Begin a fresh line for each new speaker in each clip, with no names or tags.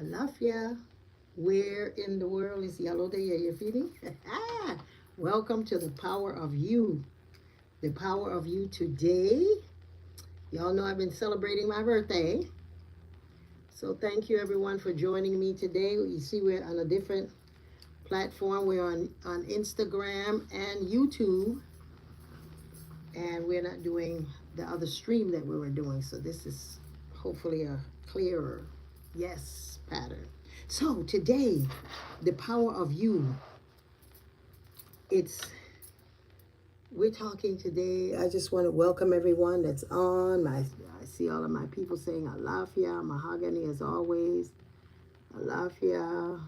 Alafia, where in the world is Yellow Day Yeyefini? Welcome to the power of you. The power of you today. Y'all know I've been celebrating my birthday. So thank you everyone for joining me today. You see we're on a different platform. We're on Instagram and YouTube. And we're not doing the other stream that we were doing. So this is hopefully a clearer yes pattern. So today, the power of you. It's we're talking today. I just want to welcome everyone that's on. I see all of my people saying Alafia, Mahogany as always. Alafia.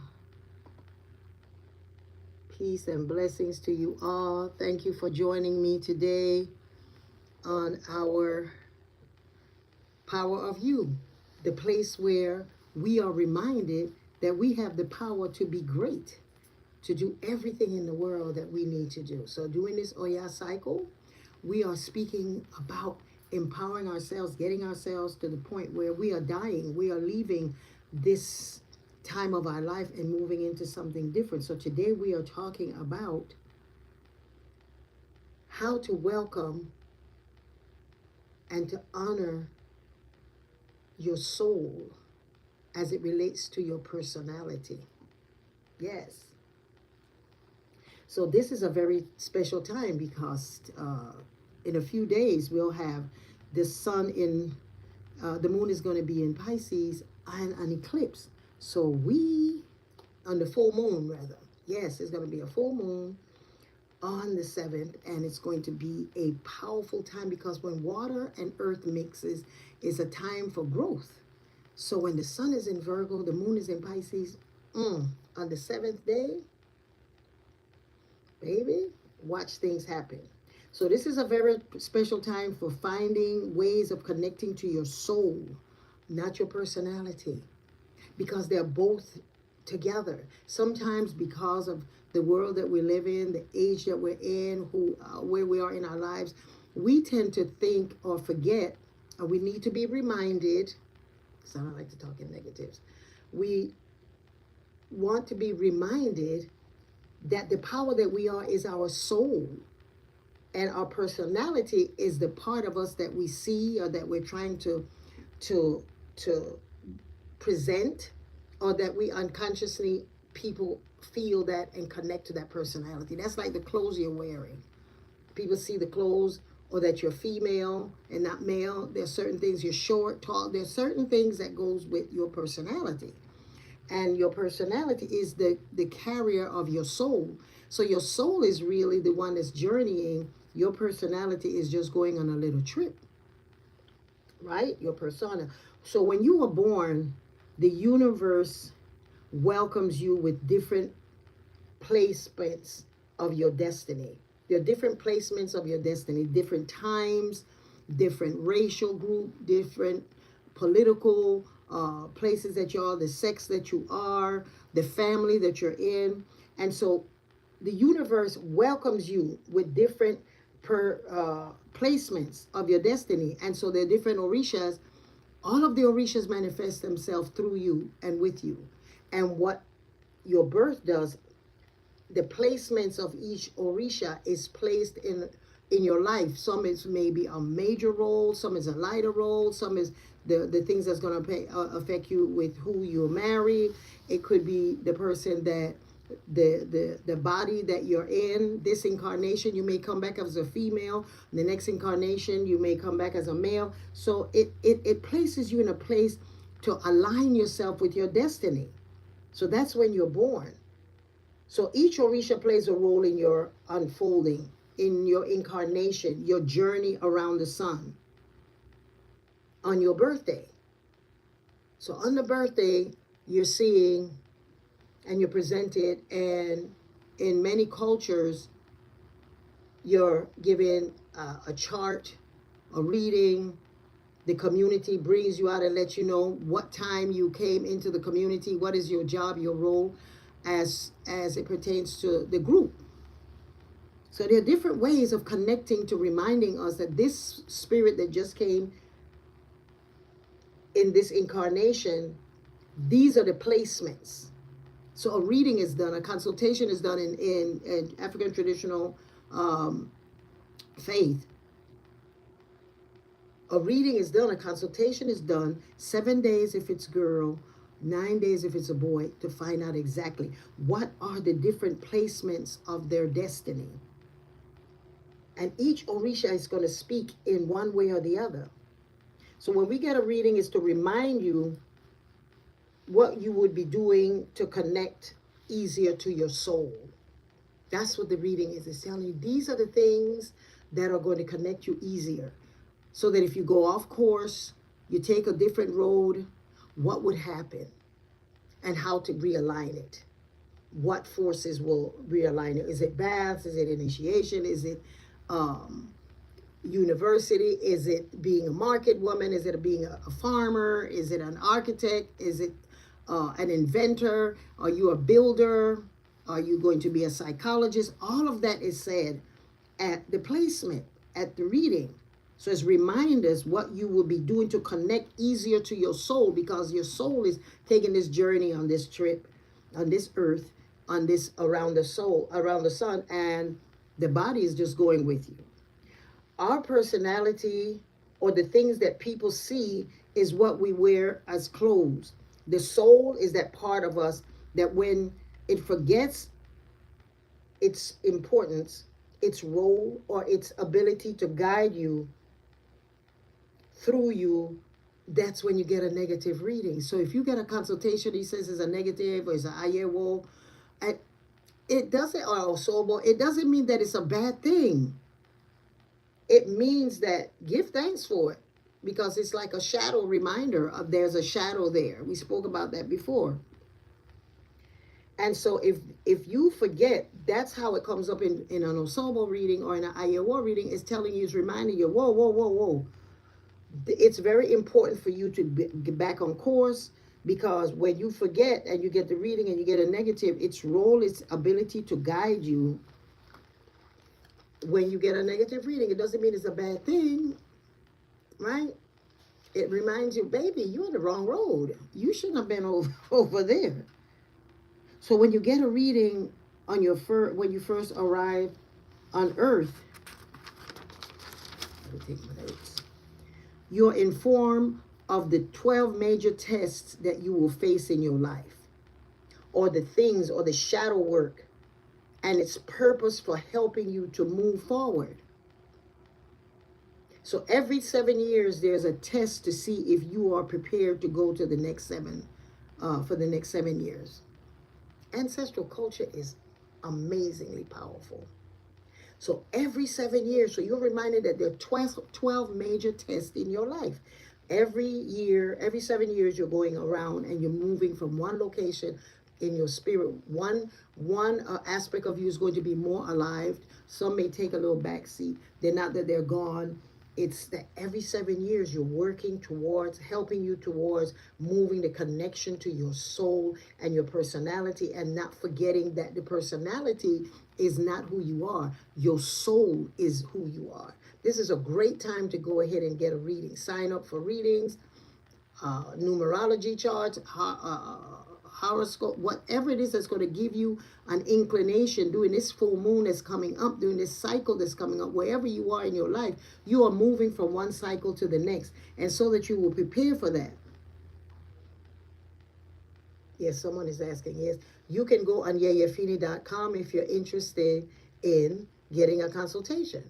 Peace and blessings to you all. Thank you for joining me today on our power of you, the place where we are reminded that we have the power to be great, to do everything in the world that we need to do. So during this Oya cycle, we are speaking about empowering ourselves, getting ourselves to the point where we are dying, we are leaving this time of our life and moving into something different. So today we are talking about how to welcome and to honor your soul as it relates to your personality. Yes. So this is a very special time because in a few days we'll have the sun the moon is going to be in Pisces and an eclipse. So on the full moon rather, yes, it's going to be a full moon on the 7th, and it's going to be a powerful time because when water and earth mixes, it's a time for growth. So when the sun is in Virgo, the moon is in Pisces, on the 7th day, baby, watch things happen. So this is a very special time for finding ways of connecting to your soul, not your personality, because they're both together. Sometimes because of the world that we live in, the age that we're in, where we are in our lives, we tend to think or forget, or we need to be reminded, because I don't like to talk in negatives, we want to be reminded that the power that we are is our soul, and our personality is the part of us that we see or that we're trying to present, or that we unconsciously people feel that and connect to that personality. That's like the clothes you're wearing. People see the clothes, or that you're female and not male. There's certain things, you're short, tall. There's certain things that goes with your personality. And your personality is the carrier of your soul. So your soul is really the one that's journeying. Your personality is just going on a little trip, right? Your persona. So when you were born, the universe welcomes you with different placements of your destiny. There are different placements of your destiny, different times, different racial group, different political places that you are, the sex that you are, the family that you're in. And so the universe welcomes you with different placements of your destiny. And so there are different orishas. All of the orishas manifest themselves through you and with you. And what your birth does, the placements of each orisha is placed in your life. Some is maybe a major role, some is a lighter role, some is the things that's going to affect you with who you marry. It could be the person that the body that you're in. This incarnation you may come back as a female, the next incarnation you may come back as a male. So it places you in a place to align yourself with your destiny. So that's when you're born. So each orisha plays a role in your unfolding, in your incarnation, your journey around the sun on your birthday. So on the birthday, you're seeing and you're presented, and in many cultures, you're given a chart, a reading. The community brings you out and lets you know what time you came into the community, what is your job, your role as it pertains to the group. So there are different ways of connecting to reminding us that this spirit that just came in this incarnation These are the placements. So a reading is done, a consultation is done in African traditional faith. A reading is done, a consultation is done 7 days if it's girl, 9 days if it's a boy, to find out exactly what are the different placements of their destiny. And each Orisha is going to speak in one way or the other. So when we get a reading, is to remind you what you would be doing to connect easier to your soul. That's what the reading is. It's telling you these are the things that are going to connect you easier. So that if you go off course, you take a different road, what would happen? And how to realign it. What forces will realign it? Is it baths? Is it initiation? Is it university? Is it being a market woman? Is it being a farmer? Is it an architect? Is it an inventor? Are you a builder? Are you going to be a psychologist? All of that is said at the placement, at the reading. So it's reminders what you will be doing to connect easier to your soul, because your soul is taking this journey on this trip, on this earth, on this around the soul, around the sun, and the body is just going with you. Our personality, or the things that people see, is what we wear as clothes. The soul is that part of us that when it forgets its importance, its role, or its ability to guide you, through you, that's when you get a negative reading. So if you get a consultation, he says it's a negative or it's an ayewo, it doesn't, or osobo, it doesn't mean that it's a bad thing. It means that give thanks for it, because it's like a shadow reminder of there's a shadow there. We spoke about that before. And so if you forget, that's how it comes up in an osobo reading or in an ayewo reading. It's telling you, it's reminding you, whoa, whoa, whoa, whoa. It's very important for you to get back on course, because when you forget and you get the reading and you get a negative, its role, its ability to guide you. When you get a negative reading, it doesn't mean it's a bad thing, right? It reminds you, baby, you're on the wrong road. You shouldn't have been over there. So when you get a reading on your when you first arrive on Earth, let me take my notes. You're informed of the 12 major tests that you will face in your life, or the things, or the shadow work, and its purpose for helping you to move forward. So every 7 years, there's a test to see if you are prepared to go to the next for the next 7 years. Ancestral culture is amazingly powerful. So every 7 years, so you're reminded that there are 12 major tests in your life. Every year, every 7 years, you're going around and you're moving from one location in your spirit. One aspect of you is going to be more alive. Some may take a little backseat. They're not that they're gone. It's that every 7 years you're working towards, helping you towards moving the connection to your soul and your personality, and not forgetting that the personality is not who you are. Your soul is who you are. This is a great time to go ahead and get a reading. Sign up for readings, numerology charts, horoscope, whatever it is that's going to give you an inclination during this full moon that's coming up, during this cycle that's coming up, wherever you are in your life, you are moving from one cycle to the next. And so that you will prepare for that. Yes, someone is asking. Yes, you can go on yeyefini.com if you're interested in getting a consultation.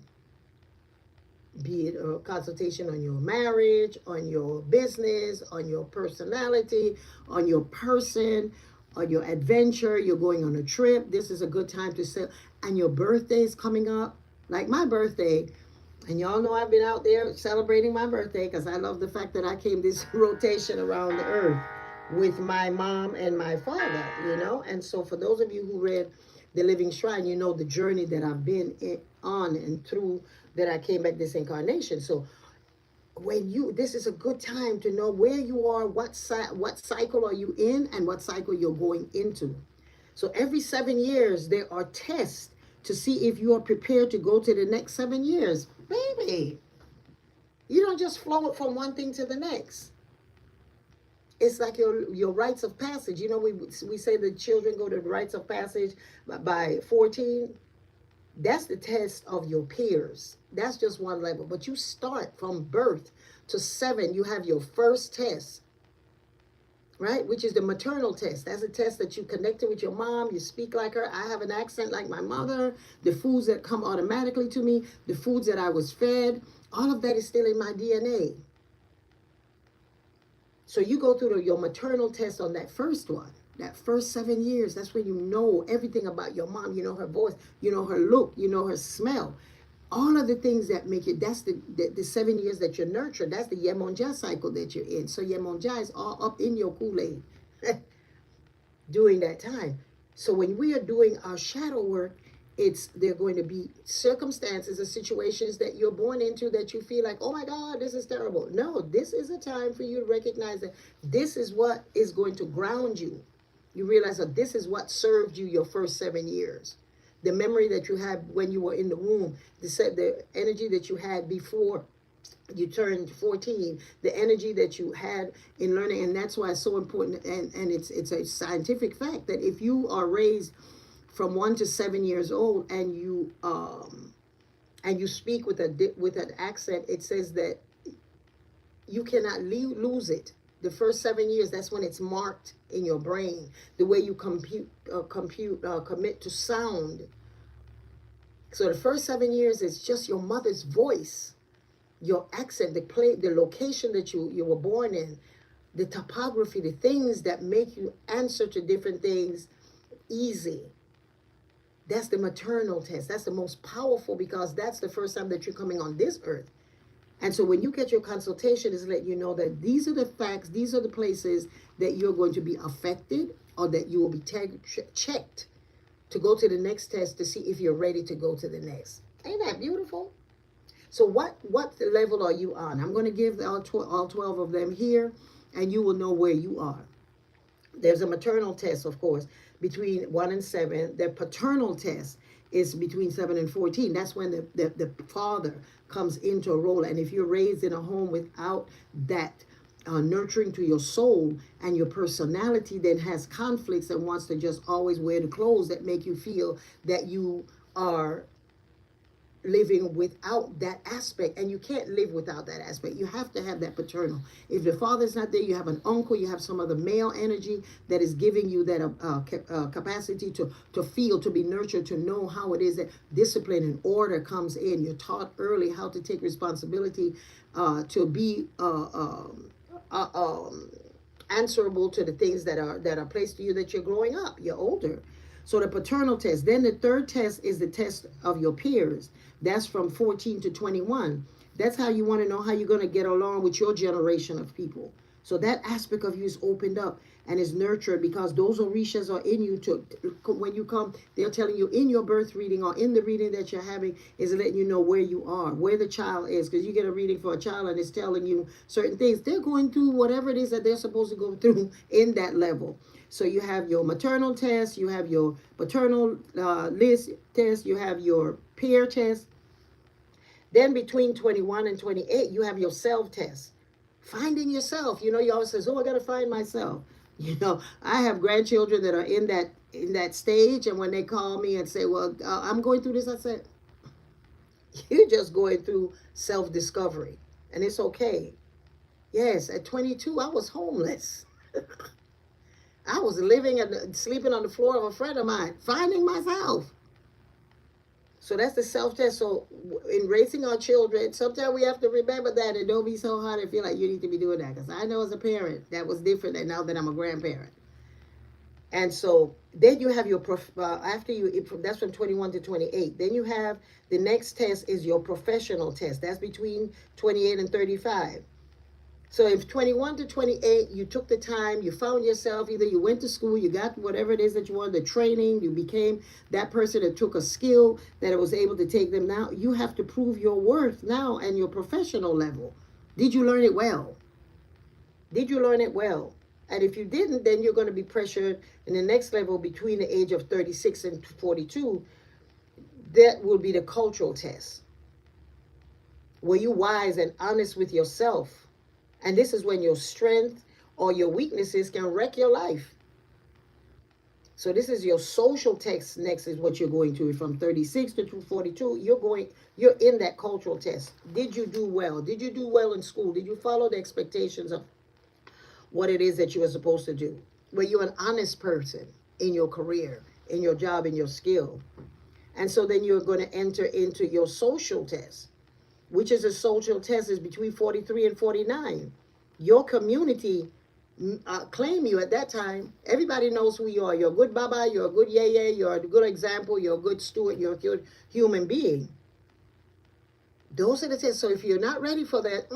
Be it a consultation on your marriage, on your business, on your personality, on your person, on your adventure. You're going on a trip. This is a good time to set. And your birthday is coming up. Like my birthday. And y'all know I've been out there celebrating my birthday because I love the fact that I came this rotation around the earth with my mom and my father, you know. And so for those of you who read The Living Shrine, you know the journey that I've been on and through, that I came back this incarnation. So this is a good time to know where you are, what cycle are you in, and what cycle you're going into. So every 7 years, there are tests to see if you are prepared to go to the next 7 years. Baby, you don't just float from one thing to the next. It's like your rites of passage. You know, we say the children go to the rites of passage by 14. That's the test of your peers. That's just one level. But you start from birth to 7. You have your first test, right? Which is the maternal test. That's a test that you connected with your mom. You speak like her. I have an accent like my mother. The foods that come automatically to me, the foods that I was fed, all of that is still in my DNA. So you go through your maternal test on that first one. That first 7 years, that's when you know everything about your mom. You know her voice, you know her look, you know her smell. All of the things that make it, that's the 7 years that you're nurtured. That's the Yemonja cycle that you're in. So Yemonja is all up in your Kool-Aid during that time. So when we are doing our shadow work, there are going to be circumstances or situations that you're born into that you feel like, oh my God, this is terrible. No, this is a time for you to recognize that this is what is going to ground you. You realize that this is what served you your first 7 years. The memory that you had when you were in the womb, the energy that you had before you turned 14, the energy that you had in learning. And that's why it's so important. And it's a scientific fact that if you are raised from 1 to 7 years old and you speak with an accent, it says that you cannot lose it. The first 7 years, that's when it's marked in your brain. The way you commit to sound. So the first 7 years is just your mother's voice, your accent, the location that you were born in, the topography, the things that make you answer to different things easy. That's the maternal test. That's the most powerful because that's the first time that you're coming on this earth. And so when you get your consultation, it's let you know that these are the facts, these are the places that you're going to be affected or that you will be checked to go to the next test to see if you're ready to go to the next. Ain't that beautiful? So what level are you on? I'm going to give all 12 of them here, and you will know where you are. There's a maternal test, of course, between 1 and 7. The paternal test is between 7 and 14. That's when the father comes into a role. And if you're raised in a home without that nurturing to your soul, and your personality then has conflicts and wants to just always wear the clothes that make you feel that you are living without that aspect, and you can't live without that aspect. You have to have that paternal. If the father's not there, you have an uncle, you have some other male energy that is giving you that capacity to feel, to be nurtured, to know how it is that discipline and order comes in. You're taught early how to take responsibility, to be answerable to the things that are placed to you that you're growing up. You're older. So the paternal test. Then the third test is the test of your peers. That's from 14 to 21. That's how you want to know how you're going to get along with your generation of people. So that aspect of you is opened up and is nurtured because those orishas are in you. When you come, they're telling you in your birth reading or in the reading that you're having is letting you know where you are, where the child is. Because you get a reading for a child and it's telling you certain things. They're going through whatever it is that they're supposed to go through in that level. So you have your maternal test, you have your paternal list test, you have your peer test. Then between 21 and 28, you have your self test. Finding yourself. You know, you always say, oh, I got to find myself. You know, I have grandchildren that are in that stage, and when they call me and say, well, I'm going through this, I said, you're just going through self-discovery, and it's okay. Yes, at 22, I was homeless. I was sleeping on the floor of a friend of mine, finding myself. So that's the self-test. So in raising our children, sometimes we have to remember that and don't be so hard and feel like you need to be doing that. Because I know as a parent, that was different than now that I'm a grandparent. And so then you have your, that's from 21 to 28. Then you have, the next test is your professional test. That's between 28 and 35. So if 21 to 28, you took the time, you found yourself, either you went to school, you got whatever it is that you wanted, the training, you became that person that took a skill that it was able to take them. Now you have to prove your worth now and your professional level. Did you learn it well? Did you learn it well? And if you didn't, then you're going to be pressured in the next level between the age of 36 and 42. That will be the cultural test. Were you wise and honest with yourself? And this is when your strength or your weaknesses can wreck your life. So this is your social test. Next is what you're going to. From 36 to 242, you're in that cultural test. Did you do well? Did you do well in school? Did you follow the expectations of what it is that you were supposed to do? Were you an honest person in your career, in your job, in your skill? And so then you're going to enter into your social test, which is a social test is between 43 and 49. Your community claim you at that time. Everybody knows who you are. You're a good baba, you're a good yeye, you're a good example, you're a good steward, you're a good human being. Those are the tests. So if you're not ready for that,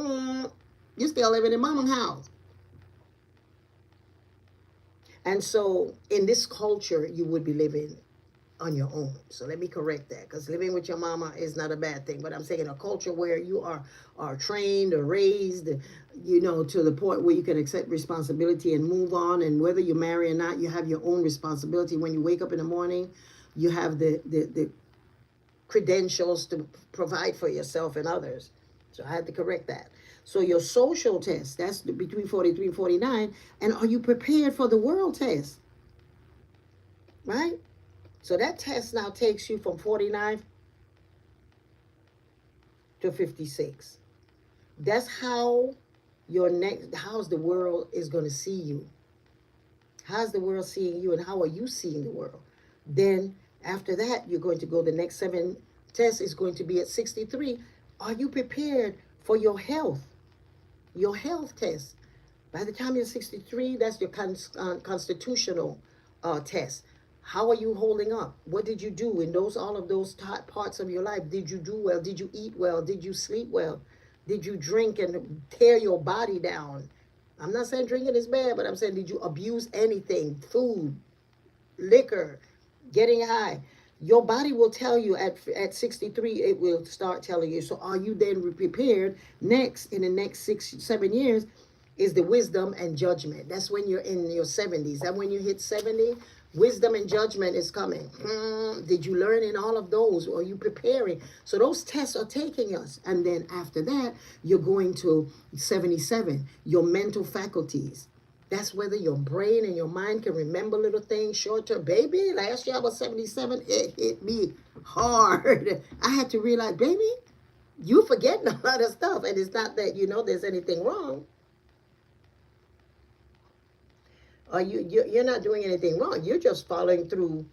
you're still living in mama's house. And so in this culture, you would be living on your own. So let me correct that, because living with your mama is not a bad thing. But I'm saying a culture where you are trained or raised, to the point where you can accept responsibility and move on. And whether you marry or not, you have your own responsibility. When you wake up in the morning, you have the credentials to provide for yourself and others. So I had to correct that. So your social test, that's between 43 and 49. And are you prepared for the world test? Right? So that test now takes you from 49 to 56. That's how how's the world is going to see you. How's the world seeing you, and how are you seeing the world? Then after that, you're going to go, the next 7 tests is going to be at 63. Are you prepared for your health? Your health test. By the time you're 63, that's your constitutional test. How are you holding up? What did you do in all of those parts of your life? Did you do well? Did you eat well? Did you sleep well? Did you drink and tear your body down? I'm not saying drinking is bad, but I'm saying, did you abuse anything? Food, liquor, getting high. Your body will tell you at 63, it will start telling you. So are you then prepared? Next, in the next 6-7 years, is the wisdom and judgment. That's when you're in your 70s. And when you hit 70, wisdom and judgment is coming. Did you learn in all of those? Or are you preparing? So those tests are taking us. And then after that, you're going to 77, your mental faculties. That's whether your brain and your mind can remember little things short term. Baby, last year I was 77. It hit me hard. I had to realize, baby, you forgetting a lot of stuff. And it's not that, there's anything wrong. You're not doing anything wrong. You're just following through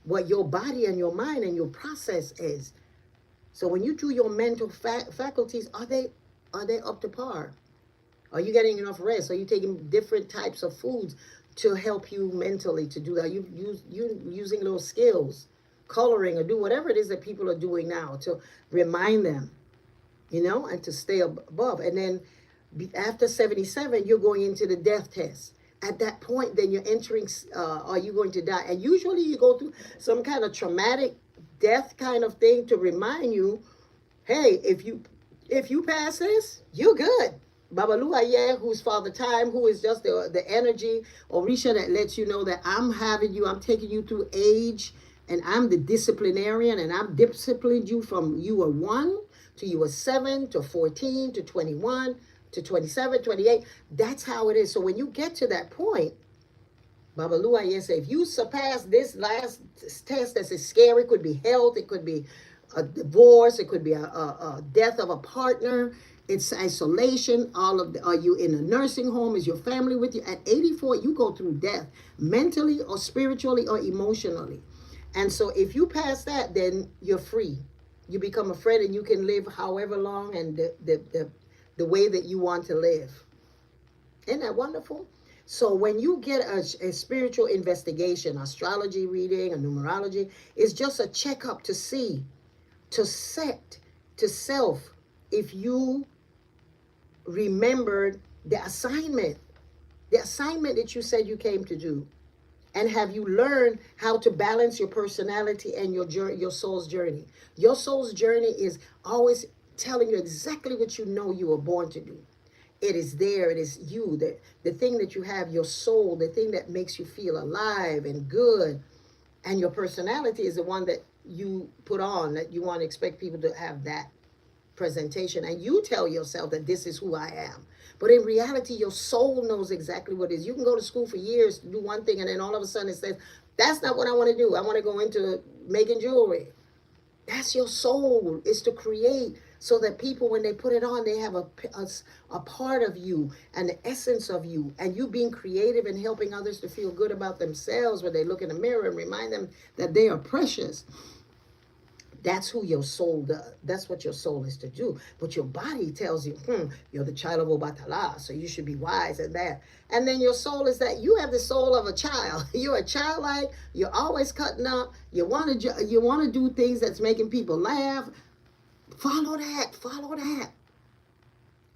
what your body and your mind and your process is. So when you do your mental faculties, are they up to par? Are you getting enough rest? Are you taking different types of foods to help you mentally to do that? Are you using those skills, coloring, or do whatever it is that people are doing now to remind them, and to stay above. And then after 77, you're going into the death test. At that point, then you're entering, are you going to die? And usually you go through some kind of traumatic death kind of thing to remind you, hey, if you pass this, you're good. Babaluaye, who's Father Time, who is just the energy, Orisha, that lets you know that I'm taking you through age, and I'm the disciplinarian, and I've disciplined you from you were 1 to you were 7 to 14 to 21 to 27, 28. That's how it is. So when you get to that point, Babaluaye said, if you surpass this last test, that's scary. It could be health, it could be a divorce, it could be a death of a partner. It's isolation. Are you in a nursing home? Is your family with you? At 84, you go through death, mentally or spiritually or emotionally. And so if you pass that, then you're free. You become a friend, and you can live however long and the way that you want to live. Isn't that wonderful? So when you get a spiritual investigation, astrology reading, a numerology, it's just a checkup to see, to set, to self, if you remembered the assignment that you said you came to do. And have you learned how to balance your personality and your soul's journey? Your soul's journey is always telling you exactly what you know you were born to do. It is there. It is you, the thing that you have, your soul, the thing that makes you feel alive and good. And your personality is the one that you put on, that you want to expect people to have that presentation. And you tell yourself that this is who I am. But in reality, your soul knows exactly what it is. You can go to school for years to do one thing, and then all of a sudden it says, that's not what I want to do. I want to go into making jewelry. That's your soul, is to create, so that people, when they put it on, they have a part of you and the essence of you, and you being creative and helping others to feel good about themselves when they look in the mirror and remind them that they are precious. That's who your soul does. That's what your soul is to do. But your body tells you, you're the child of Obatala, so you should be wise and that. And then your soul is that you have the soul of a child. You're a childlike. You're always cutting up. You want to do things that's making people laugh. Follow that. Follow that.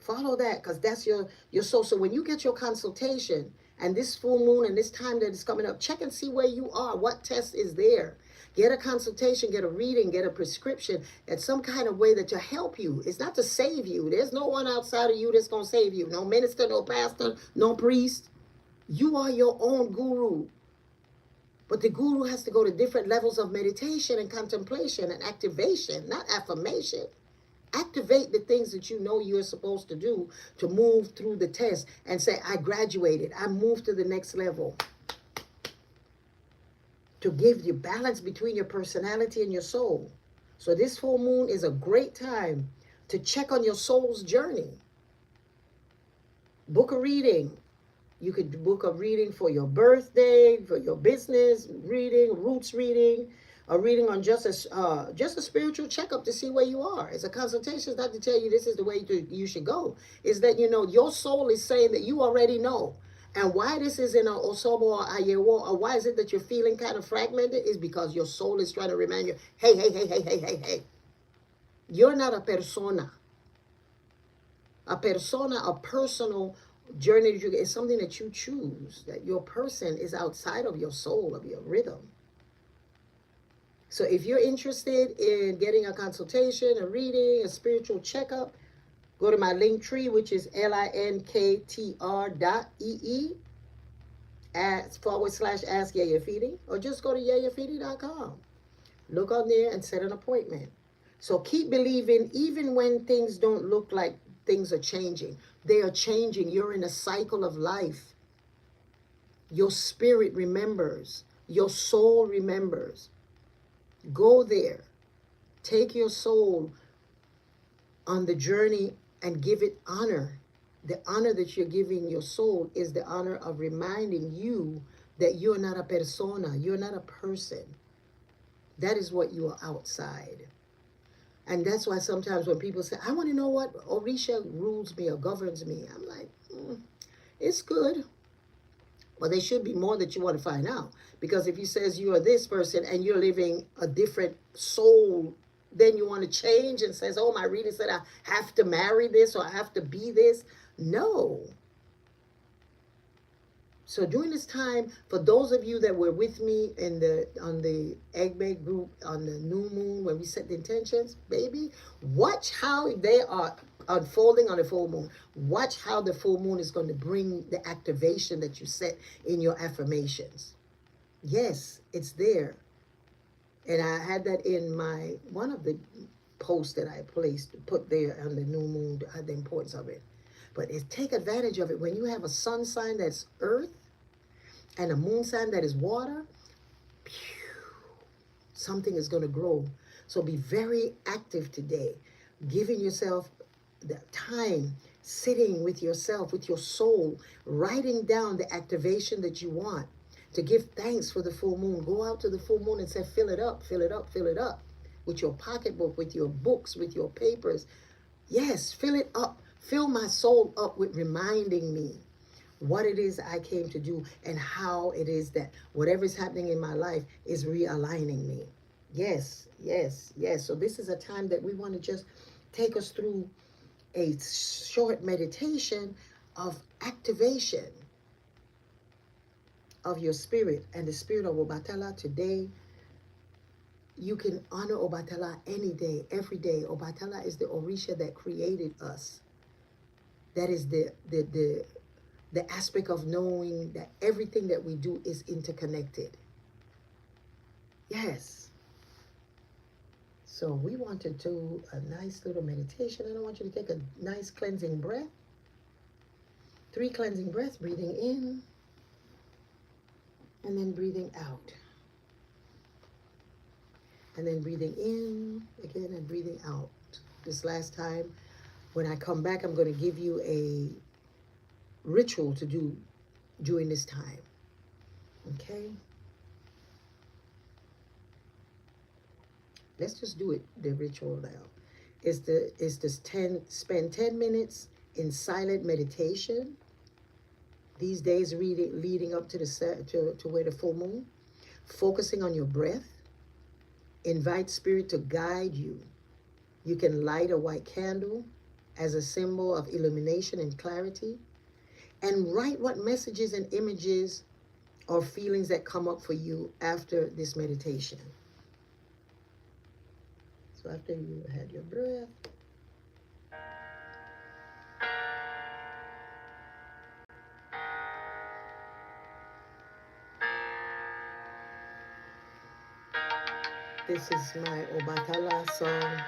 Follow that, because that's your soul. So when you get your consultation, and this full moon and this time that is coming up, check and see where you are. What test is there? Get a consultation, get a reading, get a prescription, at some kind of way that to help you. It's not to save you. There's no one outside of you that's going to save you. No minister, no pastor, no priest. You are your own guru. But the guru has to go to different levels of meditation and contemplation and activation, not affirmation. Activate the things that you know you're supposed to do to move through the test and say, I graduated. I moved to the next level. To give you balance between your personality and your soul. So this full moon is a great time to check on your soul's journey. Book a reading. You could book a reading for your birthday, for your business reading, roots reading, a reading on just a spiritual checkup to see where you are. It's a consultation. It's not to tell you this is the way you should go. It's that, your soul is saying that you already know. And why this is in a Osobo or Ayewo, or why is it that you're feeling kind of fragmented, is because your soul is trying to remind you, hey, hey, hey, hey, hey, hey, hey. You're not a persona. A persona, a personal journey is something that you choose. That your person is outside of your soul, of your rhythm. So if you're interested in getting a consultation, a reading, a spiritual checkup, go to my link tree, which is linktr.ee /ask Yeyefini, or just go to yeyefini.com. Look on there and set an appointment. So keep believing, even when things don't look like things are changing. They are changing. You're in a cycle of life. Your spirit remembers. Your soul remembers. Go there. Take your soul on the journey and give it honor. The honor that you're giving your soul is the honor of reminding you that you're not a persona. You're not a person. That is what you are outside. And that's why sometimes when people say, I want to know what Orisha rules me or governs me, I'm like, it's good. Well, there should be more that you want to find out. Because if he says you are this person and you're living a different soul, then you want to change and says, oh, my reading said I have to marry this or I have to be this. No. So during this time, for those of you that were with me on the egg bake group on the new moon when we set the intentions, baby, watch how they are unfolding on the full moon. Watch how the full moon is going to bring the activation that you set in your affirmations. Yes, it's there. And I had that in one of the posts that I put there on the new moon, the importance of it. But take advantage of it. When you have a sun sign that's earth and a moon sign that is water, something is going to grow. So be very active today, giving yourself the time, sitting with yourself, with your soul, writing down the activation that you want, to give thanks for the full moon. Go out to the full moon and say, fill it up, fill it up, fill it up. With your pocketbook, with your books, with your papers. Yes, fill it up. Fill my soul up with reminding me what it is I came to do and how it is that whatever is happening in my life is realigning me. Yes, yes, yes. So this is a time that we want to just take us through a short meditation of activation of your spirit and the spirit of Obatala today. You can honor Obatala any day, every day. Obatala is the Orisha that created us. That is the aspect of knowing that everything that we do is interconnected. Yes. So we want to do a nice little meditation, and I want you to take a nice cleansing breath. 3 cleansing breaths, breathing in and then breathing out. And then breathing in again and breathing out. This last time, when I come back, I'm going to give you a ritual to do during this time. Okay? Let's just do it, the ritual now. Spend 10 minutes in silent meditation. These days leading up to where the full moon, focusing on your breath. Invite spirit to guide you. You can light a white candle as a symbol of illumination and clarity, and write what messages and images or feelings that come up for you after this meditation. So after you had your breath, this is my Obatala song,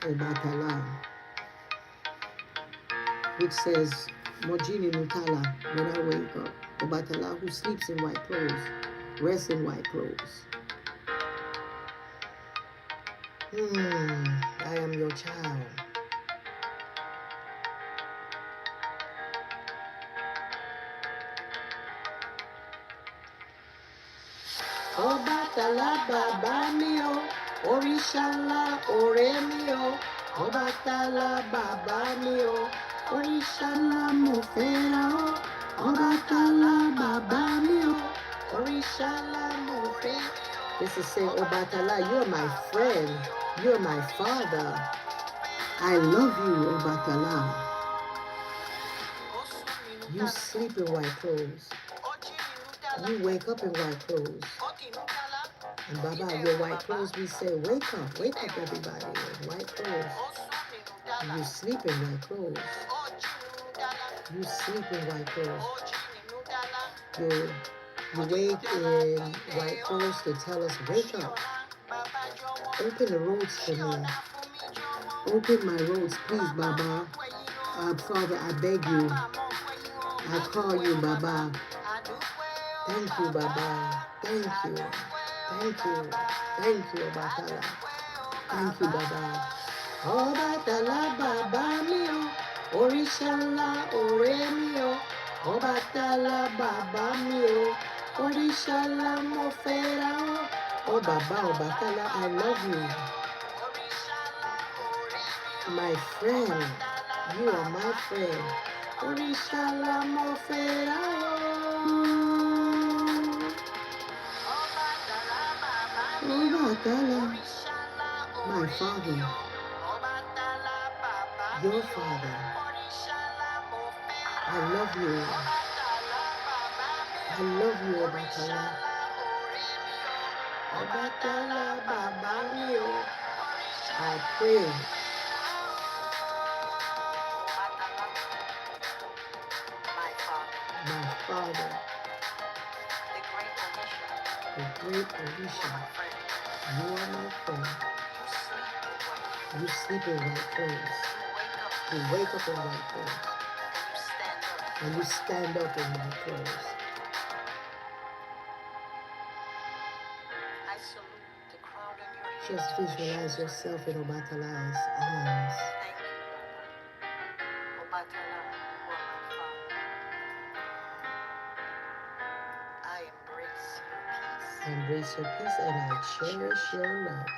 Obatala, which says, Mojini Nutala, when I wake up, Obatala who sleeps in white clothes, rests in white clothes. I am your child. Obatala baba mio, Orishala ore mio. Obatala baba mio, Orishala mofera. Obatala baba mio, Orishala mofera. This is saying, Obatala, you're my friend. You're my father. I love you, Obatala. You sleep in white clothes. You wake up in white clothes. And Baba, your white clothes, we say, wake up everybody in white clothes. You sleep in white clothes. You sleep in white clothes. You wake in white clothes to tell us, wake up. Open the roads for me. Open my roads, please, Baba. Father, I beg you. I call you, Baba. Thank you, Baba. Thank you. Thank you. Thank you, Obatala. Thank you, Baba. Obatala, Baba mio. Orishala, ore mio. Obatala, Baba mio. Orishala, mofera. Oh, Baba, Obatala, I love you. My friend. You are my friend. Orishala, mofera. Obatala, my father, your father. I love you. I love you, Obatala. Obatala, Baba mio. I pray. My father, the great Alicia. You are my friend. You sleep in white clothes. You wake up in white clothes. And you stand up in white clothes. Just visualize yourself in Obatala's arms. I embrace your peace and I cherish your love.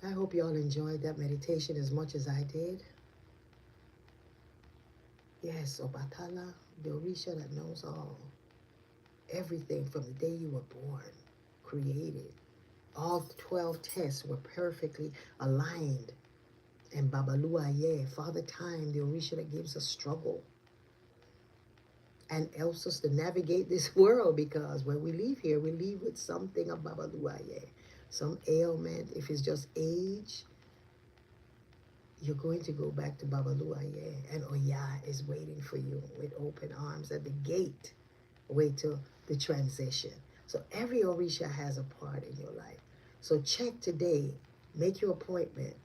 I hope you all enjoyed that meditation as much as I did. Yes, Obatala, the Orisha that knows all. Everything from the day you were born, created. All 12 tests were perfectly aligned. And Babaluaye, Father Time, the Orisha that gives us struggle and helps us to navigate this world, because when we leave here, we leave with something of Babaluaye, some ailment. If it's just age, you're going to go back to Babaluaye, and Oya is waiting for you with open arms at the gate. Wait till the transition. So every Orisha has a part in your life. So check today, make your appointment,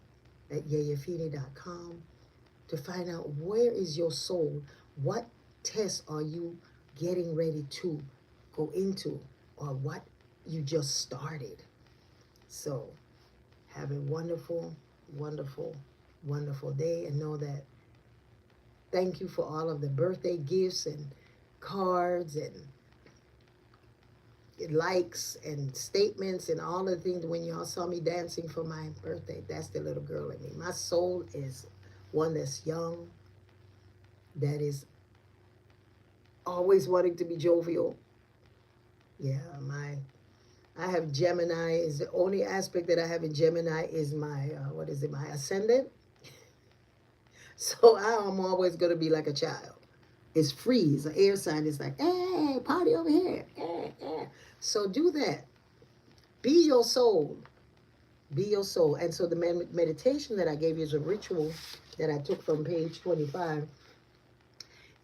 at yeyefini.com to find out where is your soul. What tests are you getting ready to go into, or what you just started? So have a wonderful, wonderful, wonderful day, and know that thank you for all of the birthday gifts and cards and likes and statements and all the things. When y'all saw me dancing for my birthday, that's the little girl in me. My soul is one that's young, that is always wanting to be jovial. Yeah, I have Gemini. Is the only aspect that I have in Gemini is my what is it? My ascendant. So I am always gonna be like a child. It's free. It's an air sign. It's like, hey, party over here. Hey, hey. So do that. Be your soul. Be your soul. And so the meditation that I gave you is a ritual that I took from page 25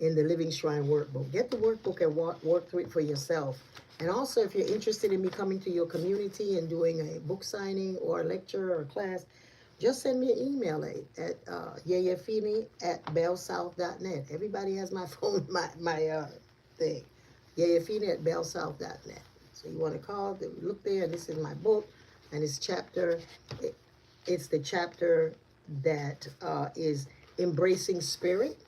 in the Living Shrine workbook. Get the workbook and work through it for yourself. And also, if you're interested in me coming to your community and doing a book signing or a lecture or a class, just send me an email at yeyefini@bellsouth.net. Everybody has my phone, my thing. Yeyefini@bellsouth.net. So you want to call, look there, and this is my book, and it's it's the chapter that is Embracing Spirit.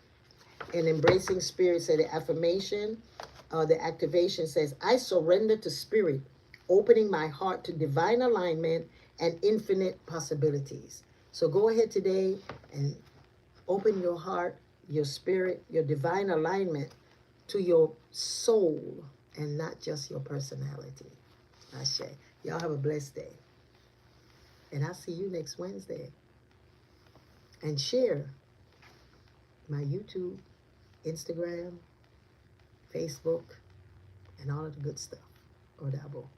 And Embracing Spirit said the affirmation, the activation says, I surrender to spirit, opening my heart to divine alignment and infinite possibilities. So go ahead today and open your heart, your spirit, your divine alignment to your soul and not just your personality. Ashe. Y'all have a blessed day. And I'll see you next Wednesday. And share my YouTube, Instagram, Facebook, and all of the good stuff. Odabo.